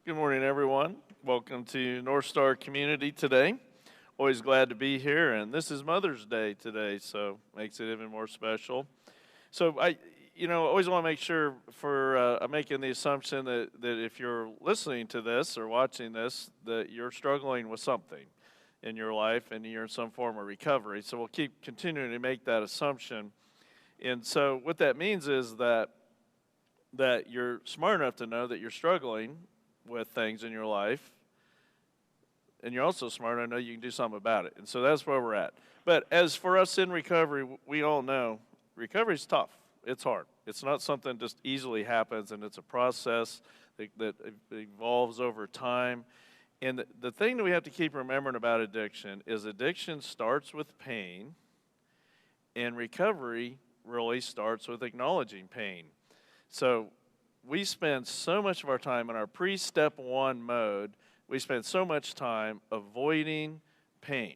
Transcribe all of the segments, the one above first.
Good morning, everyone. Welcome to NorthStar Community today. Always glad to be here, and this is Mother's Day today, so makes it even more special. So always want to make sure I'm making the assumption that if you're listening to this or watching this, that you're struggling with something in your life and you're in some form of recovery. So we'll keep continuing to make that assumption. And so what that means is that you're smart enough to know that you're struggling with things in your life, and you're also smart enough to know you can do something about it. And so that's where we're at. But as for us in recovery, we all know recovery is tough. It's hard. It's not something just easily happens, and it's a process that evolves over time. And the thing that we have to keep remembering about addiction is addiction starts with pain, and recovery really starts with acknowledging pain. So we spend so much of our time in our pre-step one mode, we spend so much time avoiding pain.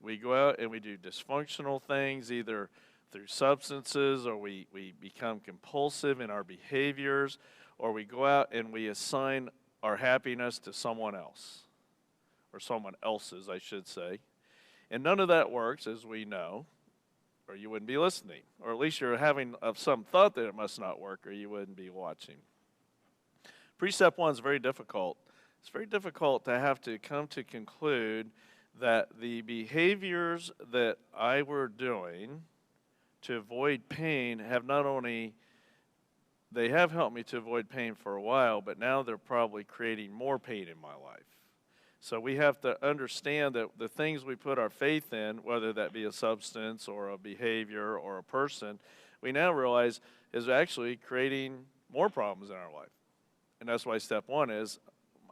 We go out and we do dysfunctional things, either through substances, or we become compulsive in our behaviors, or we go out and we assign our happiness to someone else, or someone else's, I should say. And none of that works, as we know, or you wouldn't be listening, or at least you're having some thought that it must not work, or you wouldn't be watching. Precept one is very difficult. It's very difficult to have to come to conclude that the behaviors that I were doing to avoid pain have they have helped me to avoid pain for a while, but now they're probably creating more pain in my life. So we have to understand that the things we put our faith in, whether that be a substance or a behavior or a person, we now realize is actually creating more problems in our life. And that's why step one is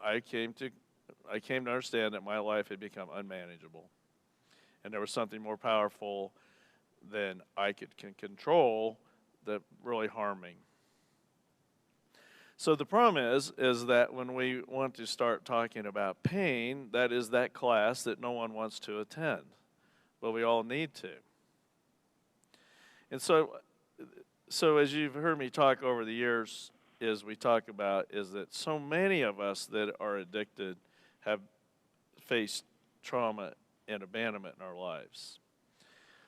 I came to understand that my life had become unmanageable. And there was something more powerful than I can control that really harmed me. So the problem is that when we want to start talking about pain, that is that class that no one wants to attend, but we all need to. And so as you've heard me talk over the years, is that so many of us that are addicted have faced trauma and abandonment in our lives.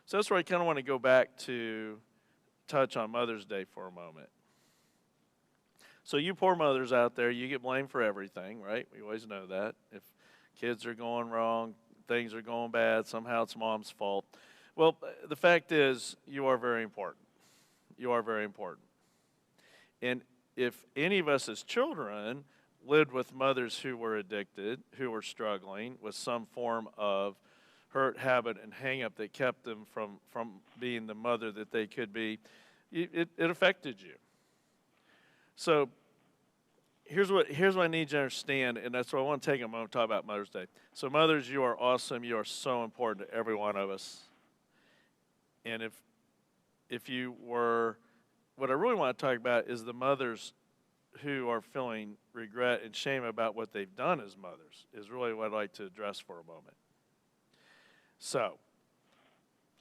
So that's where I kind of want to go back to touch on Mother's Day for a moment. So you poor mothers out there, you get blamed for everything, right? We always know that. If kids are going wrong, things are going bad, somehow it's mom's fault. Well, the fact is, you are very important. You are very important. And if any of us as children lived with mothers who were addicted, who were struggling with some form of hurt, habit, and hang-up that kept them from being the mother that they could be, it affected you. So here's what I need you to understand, and that's what I want to take a moment to talk about Mother's Day. So mothers, you are awesome. You are so important to every one of us. And if you were, what I really want to talk about is the mothers who are feeling regret and shame about what they've done as mothers is really what I'd like to address for a moment. So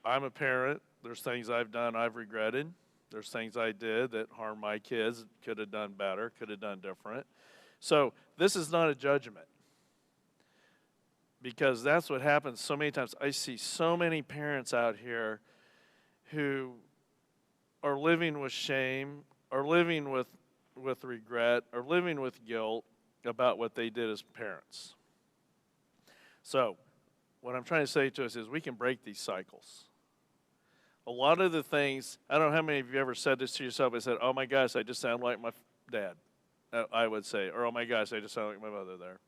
I'm a parent. There's things I've done I've regretted. There's things I did that harmed my kids, could have done better, could have done different. So this is not a judgment, because that's what happens so many times. I see so many parents out here who are living with shame, are living with regret, are living with guilt about what they did as parents. So what I'm trying to say to us is we can break these cycles. A lot of the things, I don't know how many of you ever said this to yourself. I said, oh my gosh, I just sound like my dad, I would say. Or, oh my gosh, I just sound like my mother there.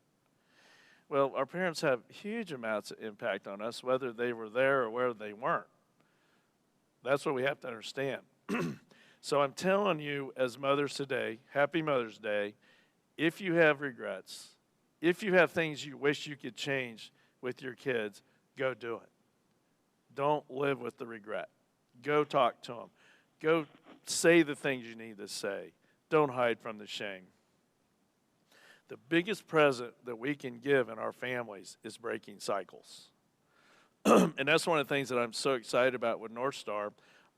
Well, our parents have huge amounts of impact on us, whether they were there or whether they weren't. That's what we have to understand. So I'm telling you as mothers today, happy Mother's Day. If you have regrets, if you have things you wish you could change with your kids, go do it. Don't live with the regret. Go talk to them. Go say the things you need to say. Don't hide from the shame. The biggest present that we can give in our families is breaking cycles. And that's one of the things that I'm so excited about with NorthStar.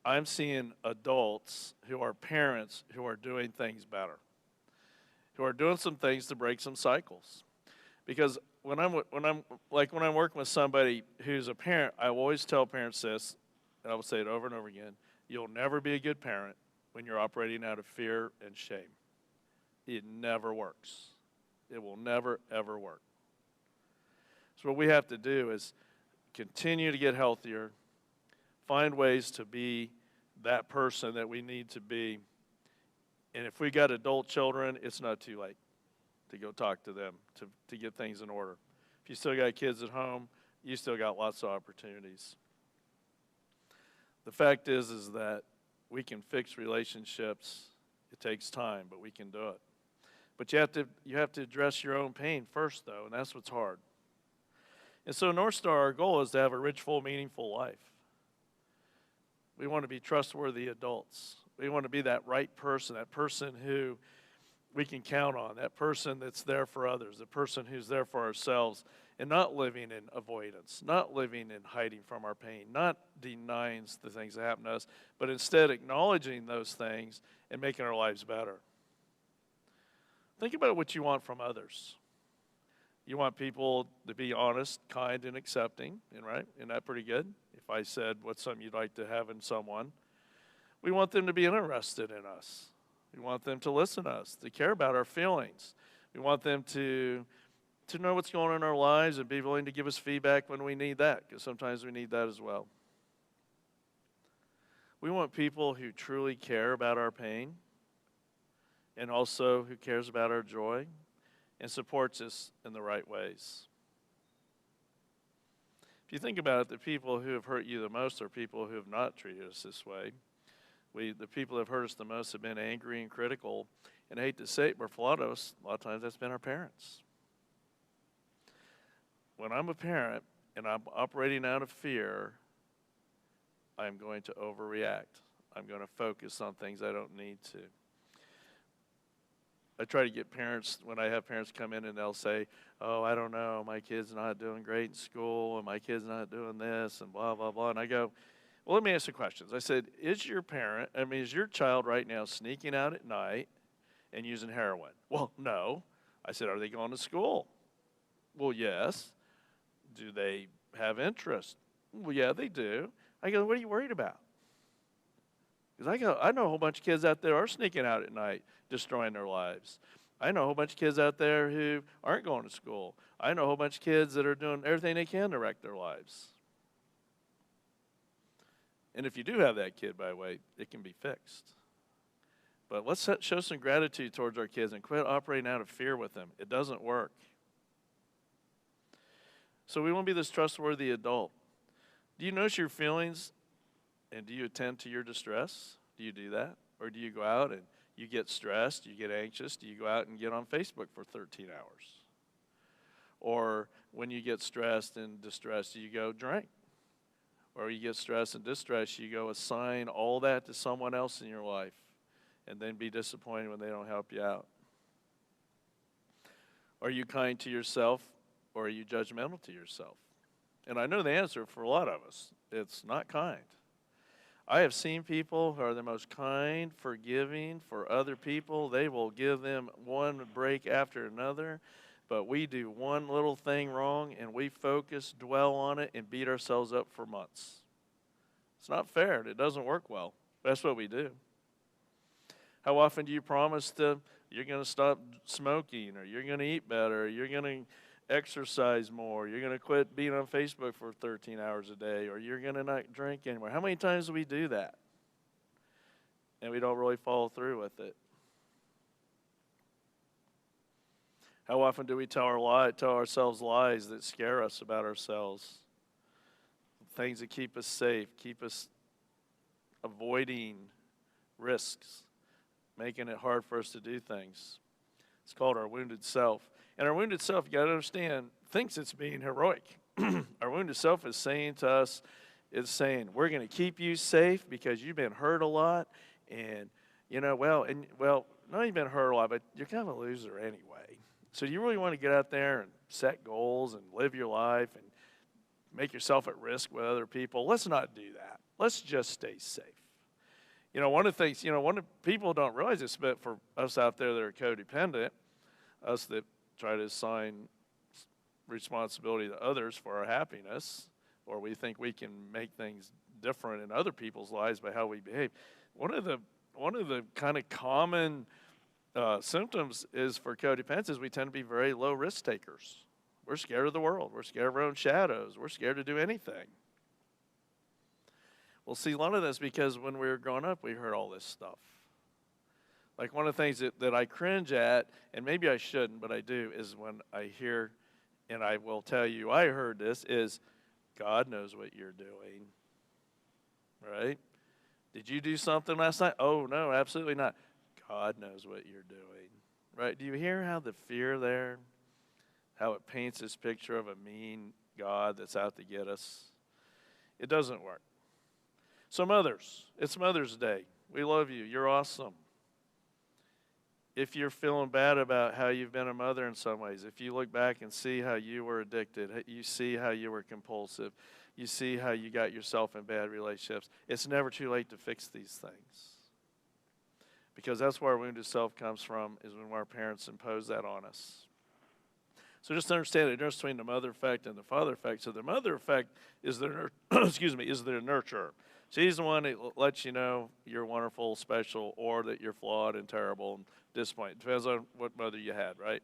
I'm seeing adults who are parents who are doing things better, who are doing some things to break some cycles. Because when I'm working with somebody who's a parent, I always tell parents this, and I will say it over and over again: you'll never be a good parent when you're operating out of fear and shame. It never works. It will never, ever work. So what we have to do is continue to get healthier, find ways to be that person that we need to be. And if we got adult children, it's not too late to go talk to them, to get things in order. If you still got kids at home, you still got lots of opportunities. The fact is that we can fix relationships. It takes time, but we can do it. But you have to address your own pain first, though, and that's what's hard. And so NorthStar, our goal is to have a rich, full, meaningful life. We want to be trustworthy adults. We want to be that right person, that person who we can count on, that person that's there for others, the person who's there for ourselves, and not living in avoidance, not living in hiding from our pain, not denying the things that happen to us, but instead acknowledging those things and making our lives better. Think about what you want from others. You want people to be honest, kind, and accepting, and right? Isn't that pretty good? If I said what's something you'd like to have in someone, we want them to be interested in us. We want them to listen to us, to care about our feelings. We want them to know what's going on in our lives and be willing to give us feedback when we need that, because sometimes we need that as well. We want people who truly care about our pain and also who cares about our joy and supports us in the right ways. If you think about it, the people who have hurt you the most are people who have not treated us this way. The people who have hurt us the most have been angry and critical. And I hate to say it, but for a lot of times that's been our parents. When I'm a parent and I'm operating out of fear, I'm going to overreact. I'm going to focus on things I don't need to. I try to get parents, when I have parents come in and they'll say, oh, I don't know, my kid's not doing great in school, and my kid's not doing this, and blah, blah, blah. And I go, well, let me ask you questions. I said, is your child right now sneaking out at night and using heroin? Well, no. I said, are they going to school? Well, yes. Do they have interest? Well, yeah, they do. I go, what are you worried about? Because I know a whole bunch of kids out there are sneaking out at night, destroying their lives. I know a whole bunch of kids out there who aren't going to school. I know a whole bunch of kids that are doing everything they can to wreck their lives. And if you do have that kid, by the way, it can be fixed. But let's show some gratitude towards our kids and quit operating out of fear with them. It doesn't work. So we want to be this trustworthy adult. Do you notice your feelings and do you attend to your distress? Do you do that? Or do you go out and you get stressed, you get anxious, do you go out and get on Facebook for 13 hours? Or when you get stressed and distressed, do you go drink? Or you get stressed and distressed, you go assign all that to someone else in your life and then be disappointed when they don't help you out? Are you kind to yourself or are you judgmental to yourself? And I know the answer for a lot of us. It's not kind. I have seen people who are the most kind, forgiving for other people. They will give them one break after another. But we do one little thing wrong, and we focus, dwell on it, and beat ourselves up for months. It's not fair. It doesn't work well. That's what we do. How often do you promise you're going to stop smoking, or you're going to eat better, or you're going to exercise more, you're going to quit being on Facebook for 13 hours a day, or you're going to not drink anymore? How many times do we do that? And we don't really follow through with it. How often do we tell ourselves lies that scare us about ourselves? Things that keep us safe, keep us avoiding risks, making it hard for us to do things. It's called our wounded self. And our wounded self, you got to understand, thinks it's being heroic. Our wounded self is saying to us, we're going to keep you safe because you've been hurt a lot. And, not you've been hurt a lot, but you're kind of a loser anyway. So you really want to get out there and set goals and live your life and make yourself at risk with other people? Let's not do that. Let's just stay safe. One of the things, people don't realize this, but for us out there that are codependent, us that try to assign responsibility to others for our happiness, or we think we can make things different in other people's lives by how we behave. One of the kind of common symptoms is for codependents is we tend to be very low risk takers. We're scared of the world. We're scared of our own shadows. We're scared to do anything. Well, see, a lot of that's because when we were growing up, we heard all this stuff. Like one of the things that I cringe at, and maybe I shouldn't, but I do, is when I hear, and I will tell you, I heard this, is God knows what you're doing. Right? Did you do something last night? Oh, no, absolutely not. God knows what you're doing. Right? Do you hear how the fear there, how it paints this picture of a mean God that's out to get us? It doesn't work. So mothers, it's Mother's Day. We love you. You're awesome. If you're feeling bad about how you've been a mother in some ways, if you look back and see how you were addicted, you see how you were compulsive, you see how you got yourself in bad relationships, it's never too late to fix these things. Because that's where our wounded self comes from, is when our parents impose that on us. So just understand the difference between the mother effect and the father effect. So the mother effect is the is the nurturer. She's the one that lets you know you're wonderful, special, or that you're flawed and terrible and disappointed. Depends on what mother you had, right?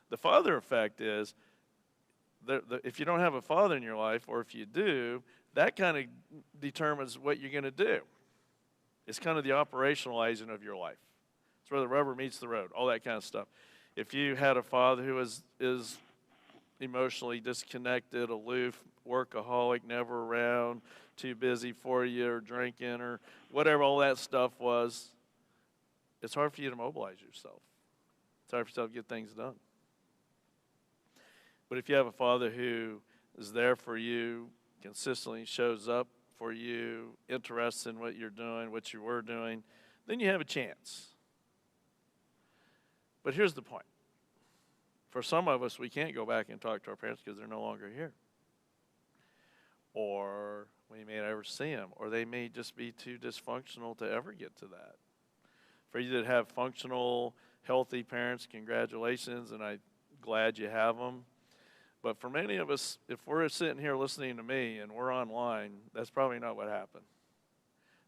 The father effect is, if you don't have a father in your life, or if you do, that kind of determines what you're going to do. It's kind of the operationalizing of your life. It's where the rubber meets the road, all that kind of stuff. If you had a father who is emotionally disconnected, aloof, workaholic, never around, too busy for you, or drinking, or whatever all that stuff was, it's hard for you to mobilize yourself. It's hard for yourself to get things done. But if you have a father who is there for you, consistently shows up for you, interested in what you're doing, what you were doing, then you have a chance. But here's the point. For some of us, we can't go back and talk to our parents because they're no longer here. Or we may never see them, or they may just be too dysfunctional to ever get to that. For you that have functional, healthy parents, congratulations, and I'm glad you have them. But for many of us, if we're sitting here listening to me and we're online, that's probably not what happened.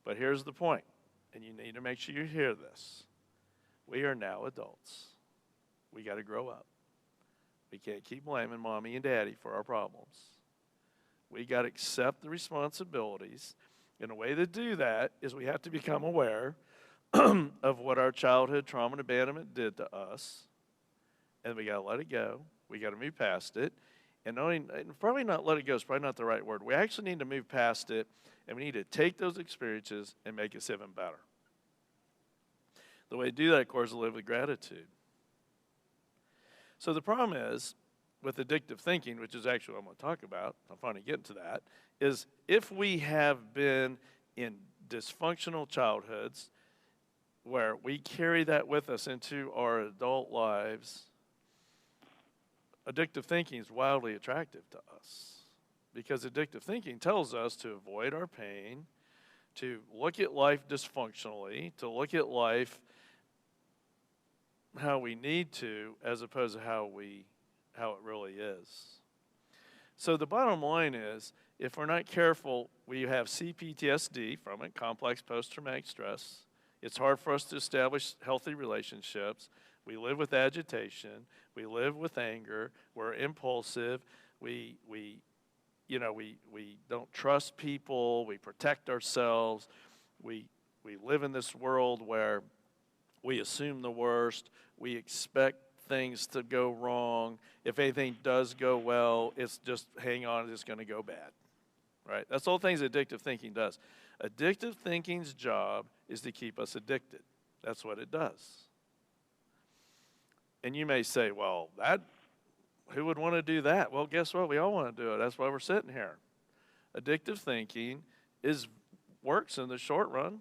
But here's the point, and you need to make sure you hear this. We are now adults. We got to grow up. We can't keep blaming mommy and daddy for our problems. We got to accept the responsibilities. And the way to do that is we have to become aware of what our childhood trauma and abandonment did to us. And we got to let it go. We got to move past it. And probably not let it go is probably not the right word. We actually need to move past it, and we need to take those experiences and make us even better. The way to do that, of course, is to live with gratitude. So the problem is, with addictive thinking, which is actually what I'm going to talk about, I'm finally getting to that, is if we have been in dysfunctional childhoods where we carry that with us into our adult lives, addictive thinking is wildly attractive to us. Because addictive thinking tells us to avoid our pain, to look at life dysfunctionally, to look at life how we need to, as opposed to how it really is. So the bottom line is, if we're not careful, we have CPTSD from it, complex post-traumatic stress. It's hard for us to establish healthy relationships. We live with agitation. We live with anger. We're impulsive. We don't trust people. We protect ourselves. We live in this world where we assume the worst. We expect things to go wrong. If anything does go well, it's just hang on, it's going to go bad. Right? That's all things addictive thinking does. Addictive thinking's job is to keep us addicted. That's what it does. And you may say, well, who would want to do that? Well, guess what? We all want to do it. That's why we're sitting here. Addictive thinking works in the short run,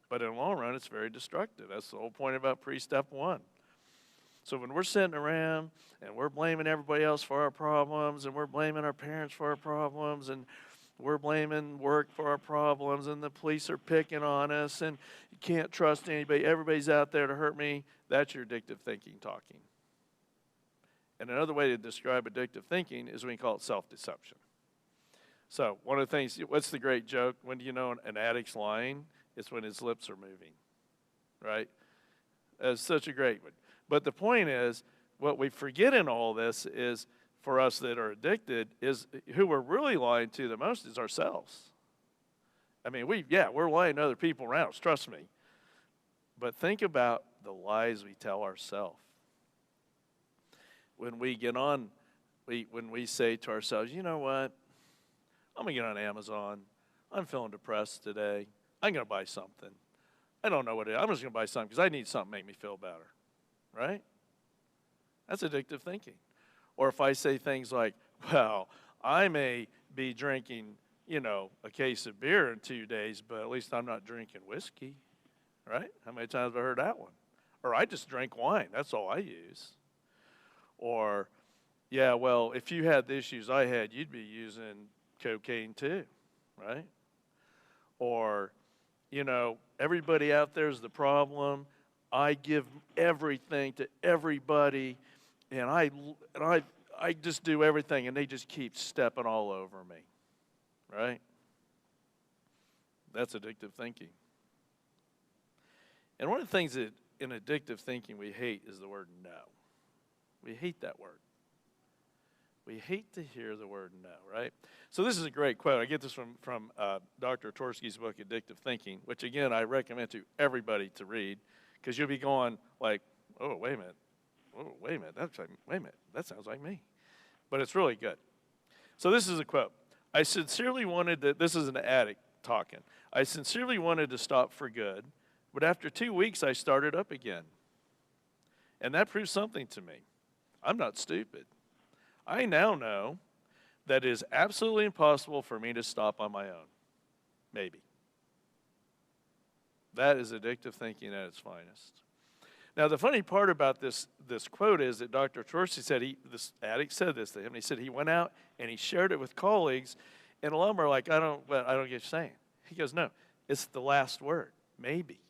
but in the long run, it's very destructive. That's the whole point about pre-step one. So when we're sitting around and we're blaming everybody else for our problems, and we're blaming our parents for our problems, and we're blaming work for our problems, and the police are picking on us, and you can't trust anybody, everybody's out there to hurt me, that's your addictive thinking talking. And another way to describe addictive thinking is we call it self-deception. So one of the things, what's the great joke? When do you know an addict's lying? It's when his lips are moving, right? That's such a great one. But the point is, what we forget in all this is, for us that are addicted, is who we're really lying to the most is ourselves. I mean, we're lying to other people around us, trust me. But think about the lies we tell ourselves. When we get on, when we say to ourselves, you know what? I'm going to get on Amazon. I'm feeling depressed today. I'm going to buy something. I don't know what it is. I'm just going to buy something because I need something to make me feel better, right? That's addictive thinking. Or if I say things like, well, I may be drinking, a case of beer in 2 days, but at least I'm not drinking whiskey, right? How many times have I heard that one? Or I just drink wine. That's all I use. Or, yeah, well, if you had the issues I had, you'd be using cocaine too, right? Or, everybody out there is the problem. I give everything to everybody, and I just do everything, and they just keep stepping all over me, right? That's addictive thinking. And one of the things that in addictive thinking we hate is the word no. We hate that word. We hate to hear the word no, right? So this is a great quote. I get this from Dr. Tversky's book, Addictive Thinking, which, again, I recommend to everybody to read, because you'll be going like, oh, wait a minute. Oh, wait a minute. That sounds like me. But it's really good. So this is a quote. I sincerely wanted to, this is an addict talking. I sincerely wanted to stop for good, but after 2 weeks, I started up again. And that proves something to me. I'm not stupid. I now know that it is absolutely impossible for me to stop on my own. Maybe. That is addictive thinking at its finest. Now, the funny part about this quote is that Dr. Tversky said, this addict said this to him, and he said he went out and he shared it with colleagues, and a lot of them are like, I don't get what you're saying. He goes, no, it's the last word, maybe.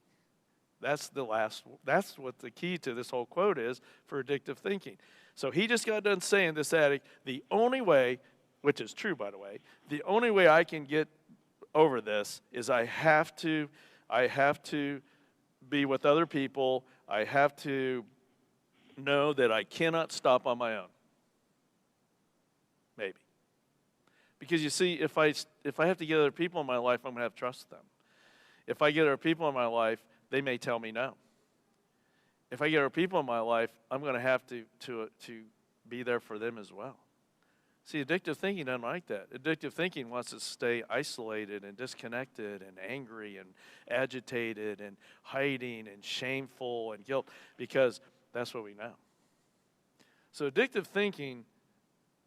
That's what the key to this whole quote is for addictive thinking. So he just got done saying, this addict, the only way, which is true, by the way, the only way I can get over this is I have to be with other people. I have to know that I cannot stop on my own. Maybe. Because you see, if I have to get other people in my life, I'm going to have to trust them. If I get other people in my life, they may tell me no. If I get other people in my life, I'm going to have to be there for them as well. See, addictive thinking doesn't like that. Addictive thinking wants to stay isolated and disconnected and angry and agitated and hiding and shameful and guilt, because that's what we know. So addictive thinking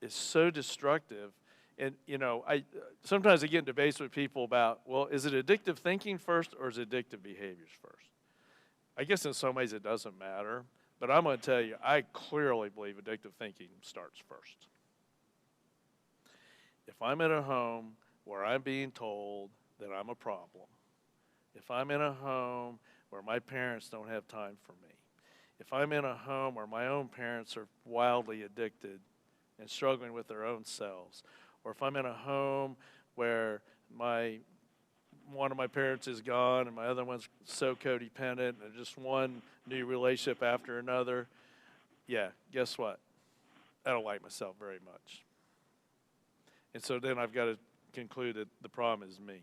is so destructive. And, I sometimes I get in debates with people about, well, is it addictive thinking first or is it addictive behaviors first? I guess in some ways it doesn't matter, but I'm going to tell you, I clearly believe addictive thinking starts first. If I'm in a home where I'm being told that I'm a problem, if I'm in a home where my parents don't have time for me, if I'm in a home where my own parents are wildly addicted and struggling with their own selves, or if I'm in a home where one of my parents is gone and my other one's so codependent and just one new relationship after another, yeah, guess what? I don't like myself very much. And so then I've got to conclude that the problem is me.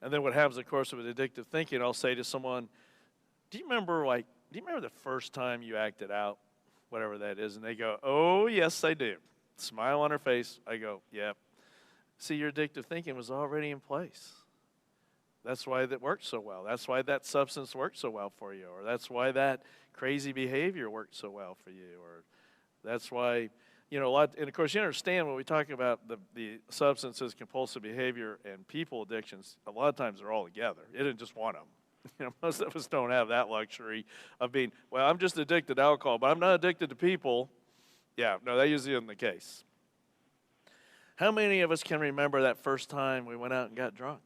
And then what happens, of course, with addictive thinking, I'll say to someone, do you remember the first time you acted out, whatever that is? And they go, oh, yes, I do. Smile on their face. I go, yep. See, your addictive thinking was already in place. That's why that worked so well. That's why that substance worked so well for you. Or that's why that crazy behavior worked so well for you. Or that's why, and of course, you understand when we talk about the substances, compulsive behavior, and people addictions, a lot of times they're all together. It isn't just one of them. Most of us don't have that luxury of being, well, I'm just addicted to alcohol, but I'm not addicted to people. Yeah, no, that usually isn't the case. How many of us can remember that first time we went out and got drunk?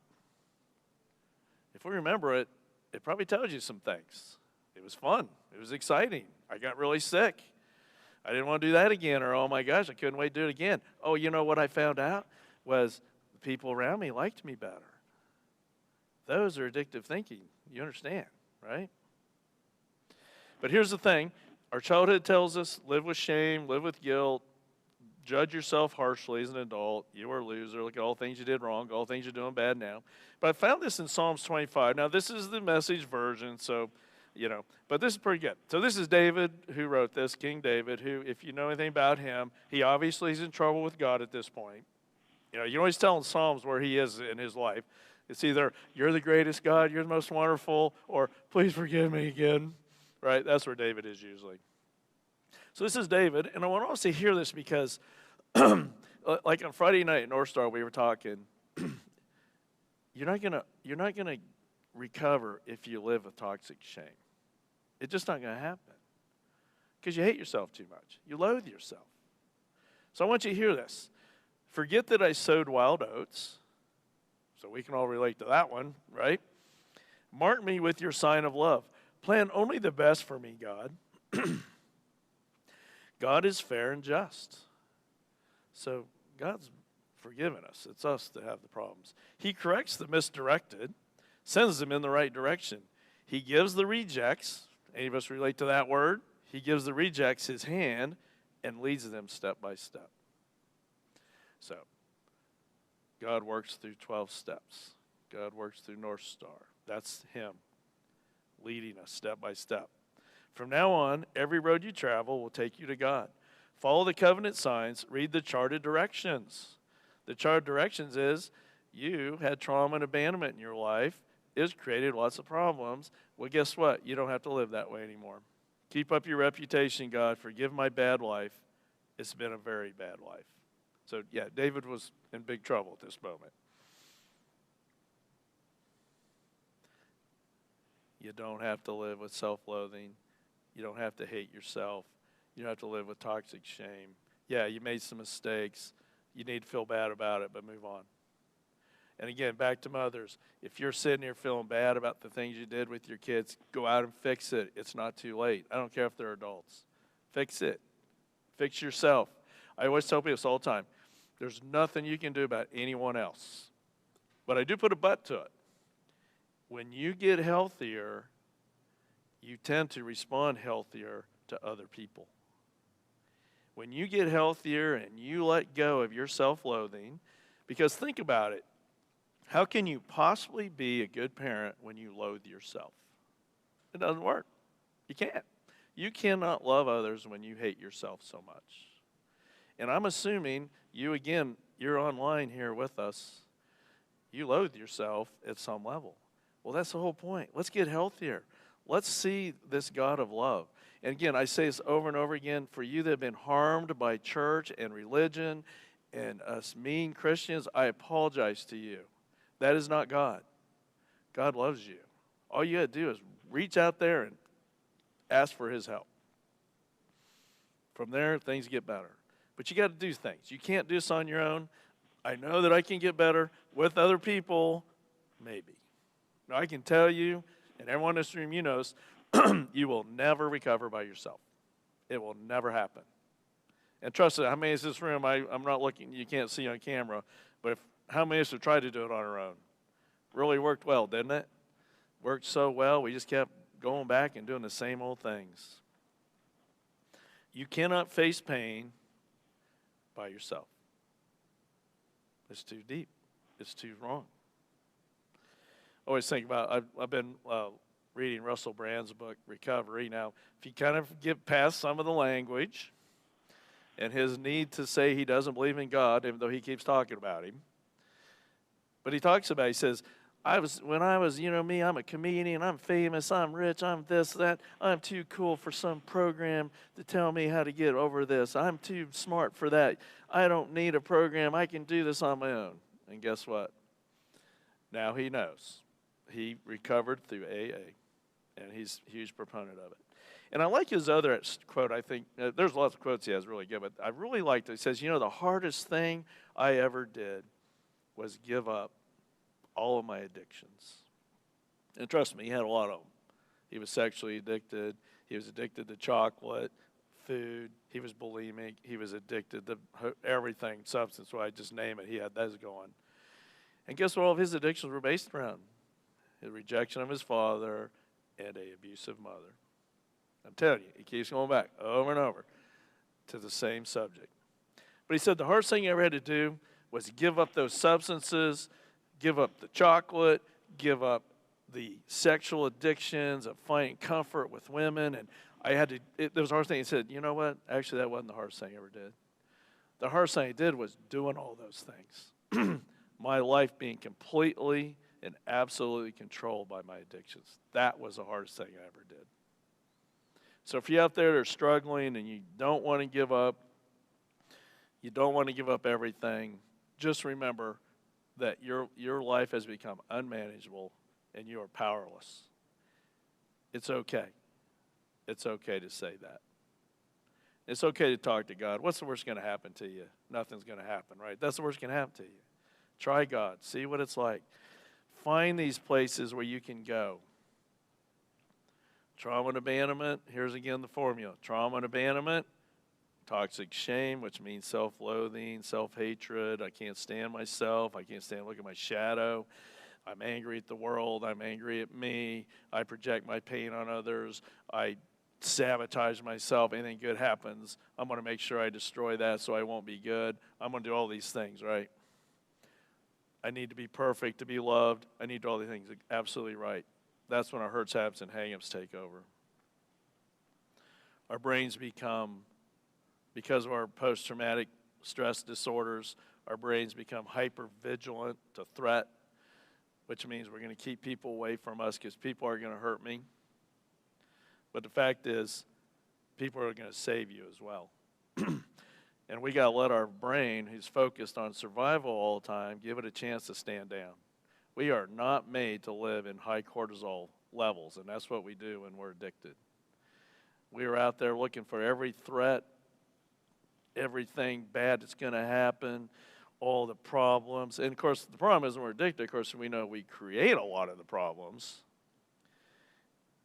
If we remember it, it probably tells you some things. It was fun. It was exciting. I got really sick. I didn't want to do that again, or oh my gosh, I couldn't wait to do it again. Oh, you know what I found out was the people around me liked me better. Those are addictive thinking. You understand, right? But here's the thing. Our childhood tells us live with shame, live with guilt, judge yourself harshly as an adult. You are a loser. Look at all things you did wrong, all things you're doing bad now. But I found this in Psalms 25. Now, this is the Message version, so but this is pretty good. So this is David who wrote this, King David, who, if you know anything about him, he obviously is in trouble with God at this point. You always tell in Psalms where he is in his life. It's either, you're the greatest God, you're the most wonderful, or please forgive me again, right? That's where David is usually. So this is David, and I want us to hear this because, like on Friday night at NorthStar, we were talking, you're not gonna recover if you live with toxic shame. It's just not going to happen because you hate yourself too much. You loathe yourself. So I want you to hear this. Forget that I sowed wild oats. So we can all relate to that one, right? Mark me with your sign of love. Plan only the best for me, God. God is fair and just. So God's forgiven us. It's us that have the problems. He corrects the misdirected, sends them in the right direction. He gives the rejects. Any of us relate to that word? He gives the rejects his hand and leads them step by step. So, God works through 12 steps. God works through NorthStar. That's him leading us step by step. From now on, every road you travel will take you to God. Follow the covenant signs. Read the charted directions. The charted directions is you had trauma and abandonment in your life. It's created lots of problems. Well, guess what? You don't have to live that way anymore. Keep up your reputation, God. Forgive my bad life. It's been a very bad life. So, yeah, David was in big trouble at this moment. You don't have to live with self-loathing. You don't have to hate yourself. You don't have to live with toxic shame. Yeah, you made some mistakes. You need to feel bad about it, but move on. And again, back to mothers, if you're sitting here feeling bad about the things you did with your kids, go out and fix it. It's not too late. I don't care if they're adults. Fix it. Fix yourself. I always tell people this all the time. There's nothing you can do about anyone else. But I do put a but to it. When you get healthier, you tend to respond healthier to other people. When you get healthier and you let go of your self-loathing, because think about it, how can you possibly be a good parent when you loathe yourself? It doesn't work. You can't. You cannot love others when you hate yourself so much. And I'm assuming you, again, you're online here with us. You loathe yourself at some level. Well, that's the whole point. Let's get healthier. Let's see this God of love. And again, I say this over and over again, for you that have been harmed by church and religion and us mean Christians, I apologize to you. That is not God. God loves you. All you got to do is reach out there and ask for his help. From there, things get better. But you got to do things. You can't do this on your own. I know that I can get better with other people, maybe. Now, I can tell you, and everyone in this room, you know, you will never recover by yourself. It will never happen. And trust me, how many in this room, I'm not looking, you can't see on camera, but how many of us have tried to do it on our own? Really worked well, didn't it? Worked so well, we just kept going back and doing the same old things. You cannot face pain by yourself. It's too deep. It's too wrong. I always think about, I've been reading Russell Brand's book, Recovery. Now, if you kind of get past some of the language and his need to say he doesn't believe in God, even though he keeps talking about him, but he talks about, he says, when I was, me, I'm a comedian, I'm famous, I'm rich, I'm this, that. I'm too cool for some program to tell me how to get over this. I'm too smart for that. I don't need a program. I can do this on my own. And guess what? Now he knows. He recovered through AA, and he's a huge proponent of it. And I like his other quote, I think. There's lots of quotes he has really good, but I really liked it. He says, the hardest thing I ever did was give up all of my addictions. And trust me, he had a lot of them. He was sexually addicted. He was addicted to chocolate, food. He was bulimic. He was addicted to everything, substance. So I just name it. He had those going. And guess what all of his addictions were based around? His rejection of his father and an abusive mother. I'm telling you, he keeps going back over and over to the same subject. But he said the hardest thing he ever had to do was give up those substances, give up the chocolate, give up the sexual addictions of finding comfort with women. And I had to, it was the hardest thing. He said, you know what? Actually, that wasn't the hardest thing I ever did. The hardest thing I did was doing all those things. My life being completely and absolutely controlled by my addictions. That was the hardest thing I ever did. So if you're out there that are struggling and you don't want to give up, you don't want to give up everything, just remember that your life has become unmanageable and you are powerless. It's okay. It's okay to say that. It's okay to talk to God. What's the worst going to happen to you? Nothing's going to happen, right? That's the worst going to happen to you. Try God. See what it's like. Find these places where you can go. Trauma and abandonment, here's again the formula. Trauma and abandonment, toxic shame, which means self-loathing, self-hatred. I can't stand myself. I can't stand looking at my shadow. I'm angry at the world. I'm angry at me. I project my pain on others. I sabotage myself. Anything good happens, I'm going to make sure I destroy that so I won't be good. I'm going to do all these things, right? I need to be perfect to be loved. I need to do all these things. Absolutely right. That's when our hurts, habits, and hang-ups take over. Our brains become, because of our post-traumatic stress disorders, our brains become hyper-vigilant to threat, which means we're going to keep people away from us because people are going to hurt me. But the fact is, people are going to save you as well. And we got to let our brain, who's focused on survival all the time, give it a chance to stand down. We are not made to live in high cortisol levels, and that's what we do when we're addicted. We are out there looking for every threat, everything bad that's going to happen, all the problems. And, of course, the problem is when we're addicted, of course, we know we create a lot of the problems.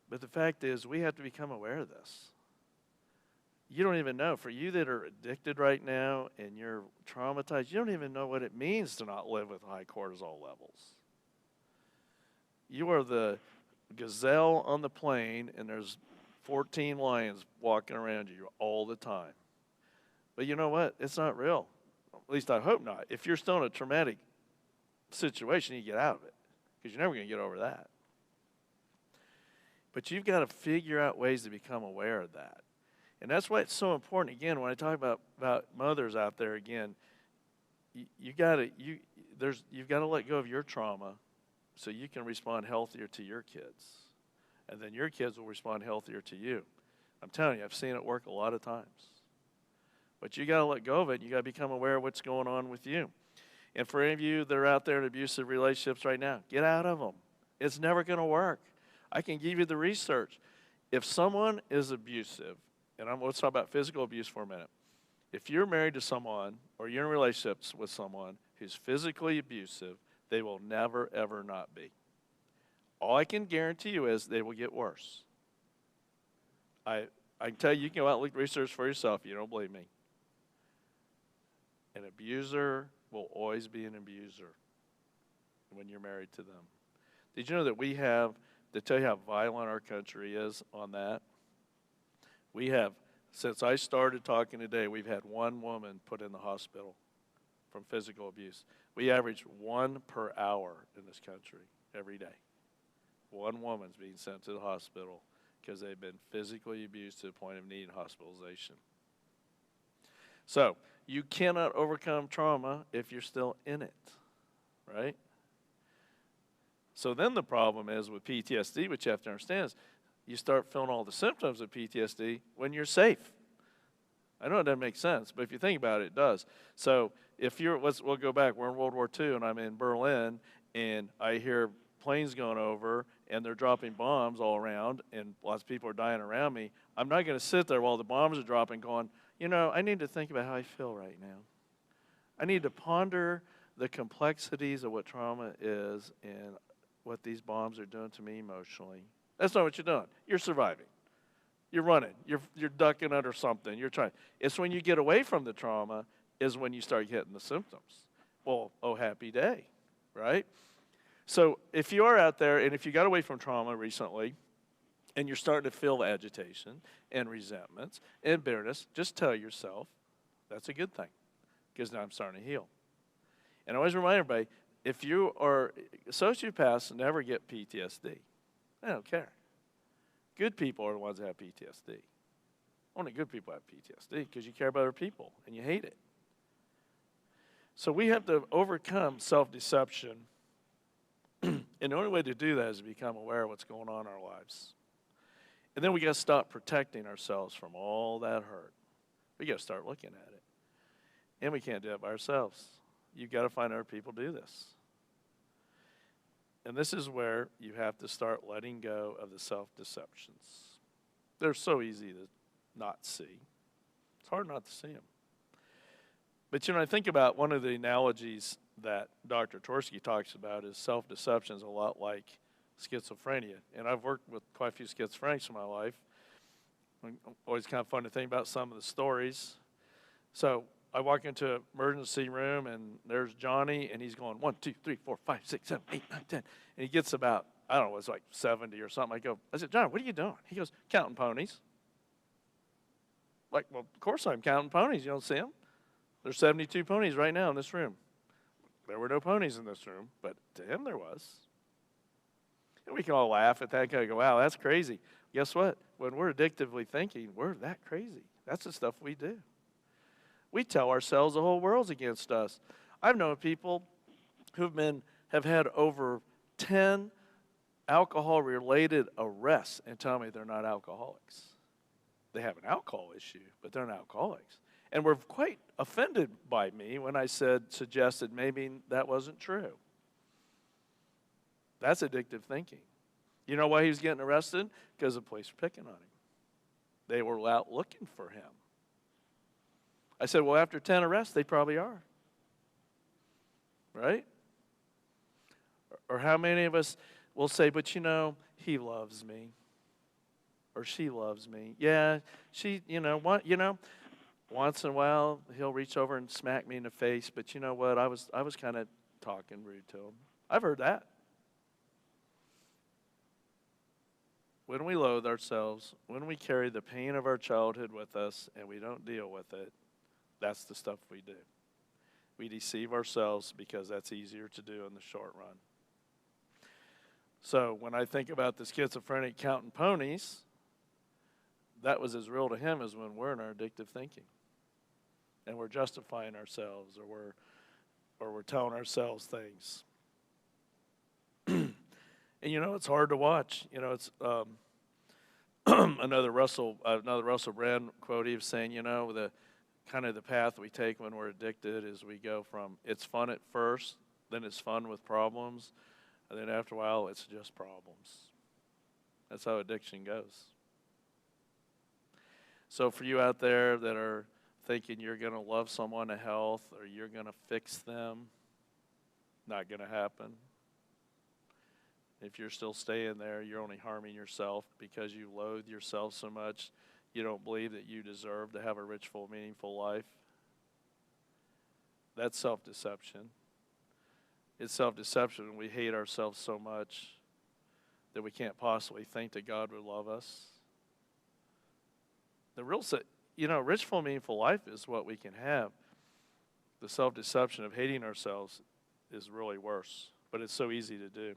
But the fact is, we have to become aware of this. You don't even know. For you that are addicted right now and you're traumatized, you don't even know what it means to not live with high cortisol levels. You are the gazelle on the plain, and there's 14 lions walking around you all the time. But you know what? It's not real. At least I hope not. If you're still in a traumatic situation, you get out of it because you're never going to get over that. But you've got to figure out ways to become aware of that. And that's why it's so important. Again, when I talk about mothers out there, again, you've got to let go of your trauma so you can respond healthier to your kids. And then your kids will respond healthier to you. I'm telling you, I've seen it work a lot of times. But you got to let go of it. You got to become aware of what's going on with you. And for any of you that are out there in abusive relationships right now, get out of them. It's never going to work. I can give you the research. If someone is abusive, and let's talk about physical abuse for a minute. If you're married to someone or you're in relationships with someone who's physically abusive, they will never, ever not be. All I can guarantee you is they will get worse. I can tell you, you can go out and look research for yourself if you don't believe me. An abuser will always be an abuser when you're married to them. Did you know that we have, to tell you how violent our country is on that, we have, since I started talking today, we've had one woman put in the hospital from physical abuse. We average 1 per hour in this country every day. One woman's being sent to the hospital because they've been physically abused to the point of needing hospitalization. So, you cannot overcome trauma if you're still in it, right? So then the problem is with PTSD, which you have to understand is you start feeling all the symptoms of PTSD when you're safe. I know it doesn't make sense, but if you think about it, it does. So if we'll go back, we're in World War II, and I'm in Berlin, and I hear planes going over, and they're dropping bombs all around, and lots of people are dying around me. I'm not going to sit there while the bombs are dropping going, you know, I need to think about how I feel right now. I need to ponder the complexities of what trauma is and what these bombs are doing to me emotionally. That's not what you're doing. You're surviving. You're running. You're ducking under something. You're trying. It's when you get away from the trauma is when you start getting the symptoms. Well, oh, happy day, right? So if you are out there and if you got away from trauma recently and you're starting to feel agitation and resentments and bitterness, just tell yourself that's a good thing because now I'm starting to heal. And I always remind everybody, if you are sociopaths never get PTSD. They don't care. Good people are the ones that have PTSD. Only good people have PTSD because you care about other people and you hate it. So we have to overcome self-deception. And the only way to do that is to become aware of what's going on in our lives. And then we got to stop protecting ourselves from all that hurt. We got to start looking at it. And we can't do it by ourselves. You've got to find other people do this. And this is where you have to start letting go of the self-deceptions. They're so easy to not see. It's hard not to see them. But, I think about one of the analogies that Dr. Tversky talks about is self-deception is a lot like schizophrenia. And I've worked with quite a few schizophrenics in my life. Always kind of fun to think about some of the stories. So I walk into an emergency room, and there's Johnny, and he's going 1, 2, 3, 4, 5, 6, 7, 8, 9, 10. And he gets about, I don't know, it's like 70 or something. I said, John, what are you doing? He goes, counting ponies. Like, well, of course I'm counting ponies. You don't see them? There's 72 ponies right now in this room. There were no ponies in this room, but to him there was. And we can all laugh at that and go, wow, that's crazy. Guess what? When we're addictively thinking, we're that crazy. That's the stuff we do. We tell ourselves the whole world's against us. I've known people who have had over 10 alcohol-related arrests and tell me they're not alcoholics. They have an alcohol issue, but they're not alcoholics. And were quite offended by me when I suggested maybe that wasn't true. That's addictive thinking. You know why he was getting arrested? Because the police were picking on him. They were out looking for him. I said, well, after 10 arrests, they probably are. Right? Or how many of us will say, but he loves me. Or she loves me. Yeah, she, once in a while, he'll reach over and smack me in the face, but you know what? I was kind of talking rude to him. I've heard that. When we loathe ourselves, when we carry the pain of our childhood with us and we don't deal with it, that's the stuff we do. We deceive ourselves because that's easier to do in the short run. So when I think about the schizophrenic counting ponies, that was as real to him as when we're in our addictive thinking. And we're justifying ourselves or we're telling ourselves things. And it's hard to watch. It's another Russell Brand quote. He was saying, the kind of the path we take when we're addicted is we go from it's fun at first, then it's fun with problems, and then after a while it's just problems. That's how addiction goes. So for you out there that are thinking you're going to love someone to health or you're going to fix them, not going to happen. If you're still staying there, you're only harming yourself because you loathe yourself so much. You don't believe that you deserve to have a rich, full, meaningful life. That's self-deception. It's self-deception when we hate ourselves so much that we can't possibly think that God would love us. The real, rich, full, meaningful life is what we can have. The self-deception of hating ourselves is really worse, but it's so easy to do.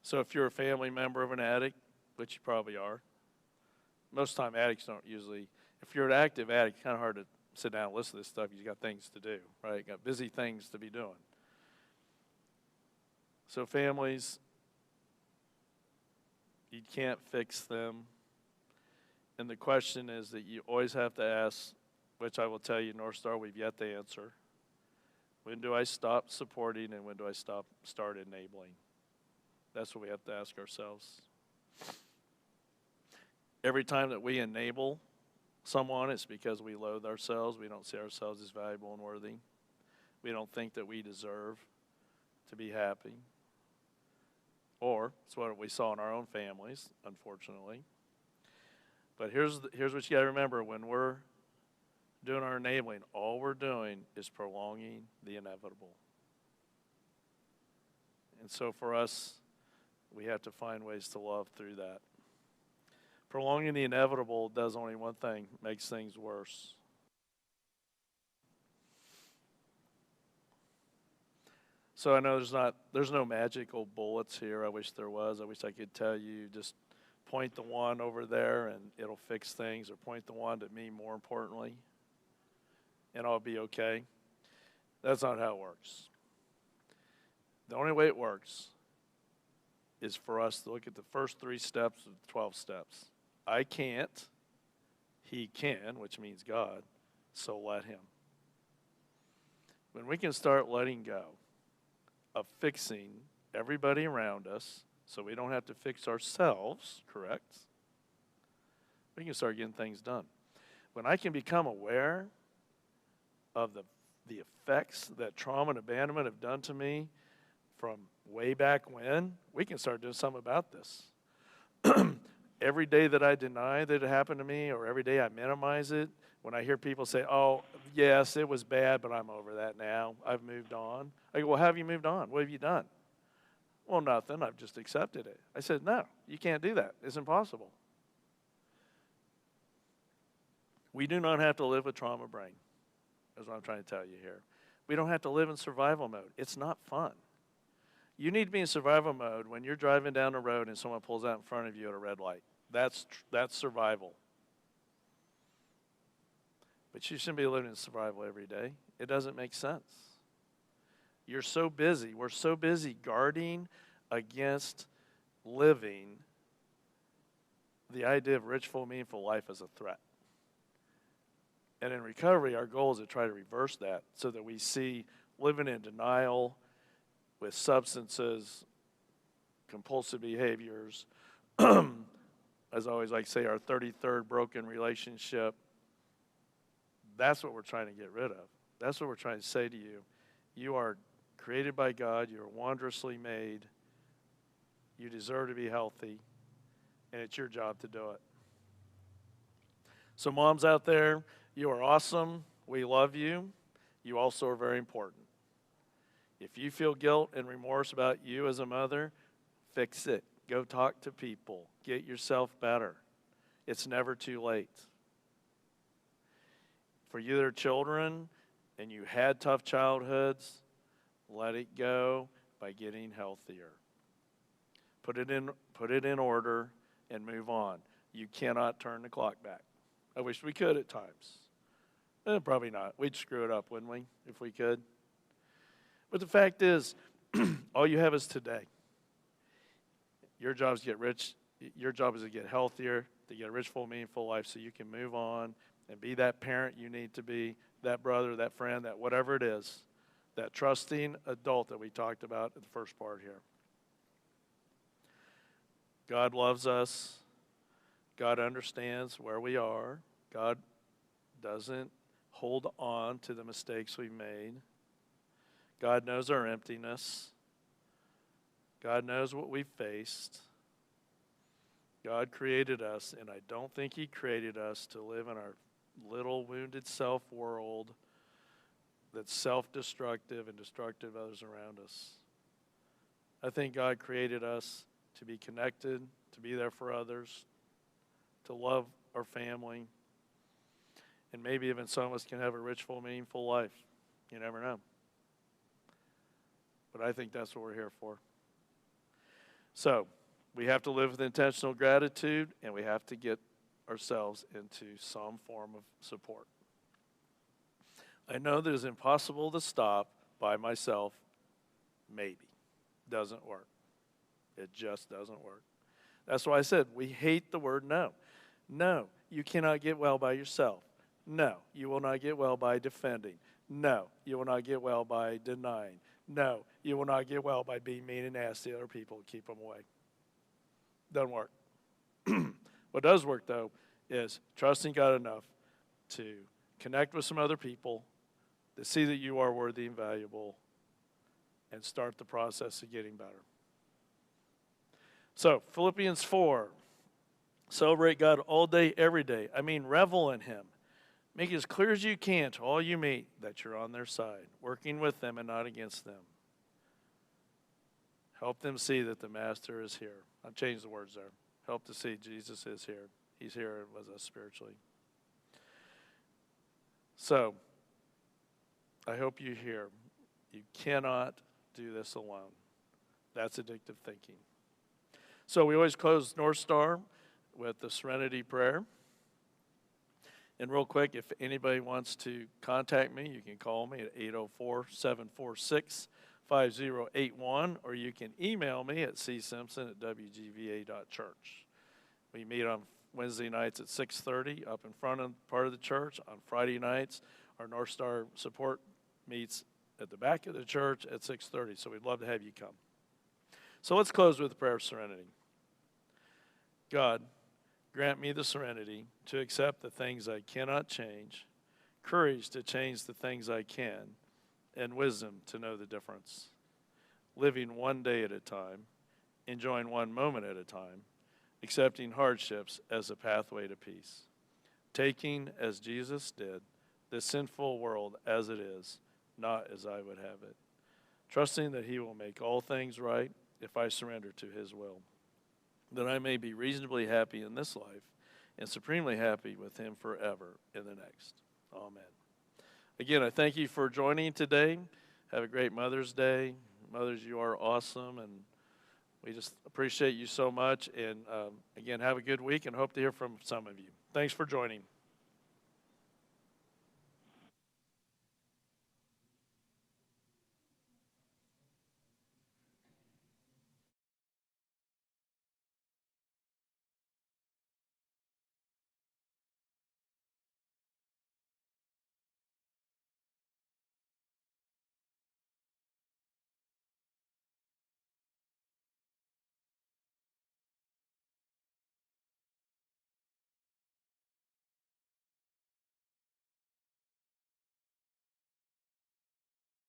So if you're a family member of an addict, which you probably are, most of the time addicts don't usually, if you're an active addict, it's kind of hard to sit down and listen to this stuff. You've got things to do, right? You've got busy things to be doing. So families, you can't fix them. And the question is that you always have to ask, which I will tell you, NorthStar, we've yet to answer. When do I stop supporting and when do I start enabling? That's what we have to ask ourselves. Every time that we enable someone, it's because we loathe ourselves. We don't see ourselves as valuable and worthy. We don't think that we deserve to be happy. Or it's what we saw in our own families, unfortunately. But here's what you got to remember. When we're doing our enabling, all we're doing is prolonging the inevitable. And so for us, we have to find ways to love through that. Prolonging the inevitable does only one thing, makes things worse. So I know there's no magical bullets here. I wish there was. I wish I could tell you just point the one over there and it'll fix things, or point the one to me more importantly, and I'll be okay. That's not how it works. The only way it works is for us to look at the first 3 steps of the 12 steps. I can't, he can, which means God, so let him. When we can start letting go of fixing everybody around us so we don't have to fix ourselves, correct? We can start getting things done. When I can become aware of the effects that trauma and abandonment have done to me from way back when, we can start doing something about this. Every day that I deny that it happened to me, or every day I minimize it, when I hear people say, oh, yes, it was bad, but I'm over that now. I've moved on. I go, well, how have you moved on? What have you done? Well, nothing. I've just accepted it. I said, no, you can't do that. It's impossible. We do not have to live with trauma brain, is what I'm trying to tell you here. We don't have to live in survival mode. It's not fun. You need to be in survival mode when you're driving down the road and someone pulls out in front of you at a red light. That's survival. But you shouldn't be living in survival every day. It doesn't make sense. You're so busy. We're so busy guarding against living the idea of rich, full, meaningful life as a threat. And in recovery, our goal is to try to reverse that so that we see living in denial with substances, compulsive behaviors, as I always like to say, our 33rd broken relationship. That's what we're trying to get rid of. That's what we're trying to say to you. You are created by God. You are wondrously made. You deserve to be healthy, and it's your job to do it. So moms out there, you are awesome. We love you. You also are very important. If you feel guilt and remorse about you as a mother, fix it. Go talk to people. Get yourself better. It's never too late. For you that are children and you had tough childhoods, let it go by getting healthier. Put it in order and move on. You cannot turn the clock back. I wish we could at times. Probably not. We'd screw it up, wouldn't we, if we could? But the fact is, all you have is today. Your job is to get rich. Your job is to get healthier, to get a rich, full, meaningful life so you can move on and be that parent you need to be, that brother, that friend, that whatever it is, that trusting adult that we talked about in the first part here. God loves us. God understands where we are. God doesn't hold on to the mistakes we've made. God knows our emptiness. God knows what we've faced. God created us, and I don't think he created us to live in our little wounded self world that's self-destructive and destructive of others around us. I think God created us to be connected, to be there for others, to love our family, and maybe even some of us can have a rich, full, meaningful life. You never know. But I think that's what we're here for. So, we have to live with intentional gratitude, and we have to get ourselves into some form of support. I know that it's impossible to stop by myself. Maybe. Doesn't work. It just doesn't work. That's why I said we hate the word no. No, you cannot get well by yourself. No, you will not get well by defending. No, you will not get well by denying. No, you will not get well by being mean and nasty to other people to keep them away. Doesn't work. What does work, though, is trusting God enough to connect with some other people, to see that you are worthy and valuable, and start the process of getting better. So, Philippians 4. Celebrate God all day, every day. I mean, revel in Him. Make it as clear as you can to all you meet that you're on their side, working with them and not against them. Help them see that the Master is here. I've changed the words there. Help to see Jesus is here. He's here with us spiritually. So, I hope you hear. You cannot do this alone. That's addictive thinking. So we always close NorthStar with the Serenity Prayer. And real quick, if anybody wants to contact me, you can call me at 804-746-5081, or you can email me at csimpson@wgva.church. We meet on Wednesday nights at 6:30 up in front of part of the church. On Friday nights, our NorthStar support meets at the back of the church at 6:30, so we'd love to have you come. So let's close with a prayer of serenity. God, grant me the serenity to accept the things I cannot change, courage to change the things I can, and wisdom to know the difference. Living one day at a time, enjoying one moment at a time, accepting hardships as a pathway to peace. Taking, as Jesus did, this sinful world as it is, not as I would have it. Trusting that He will make all things right if I surrender to His will, that I may be reasonably happy in this life and supremely happy with Him forever in the next. Amen. Again, I thank you for joining today. Have a great Mother's Day. Mothers, you are awesome, and we just appreciate you so much. And again, have a good week and hope to hear from some of you. Thanks for joining.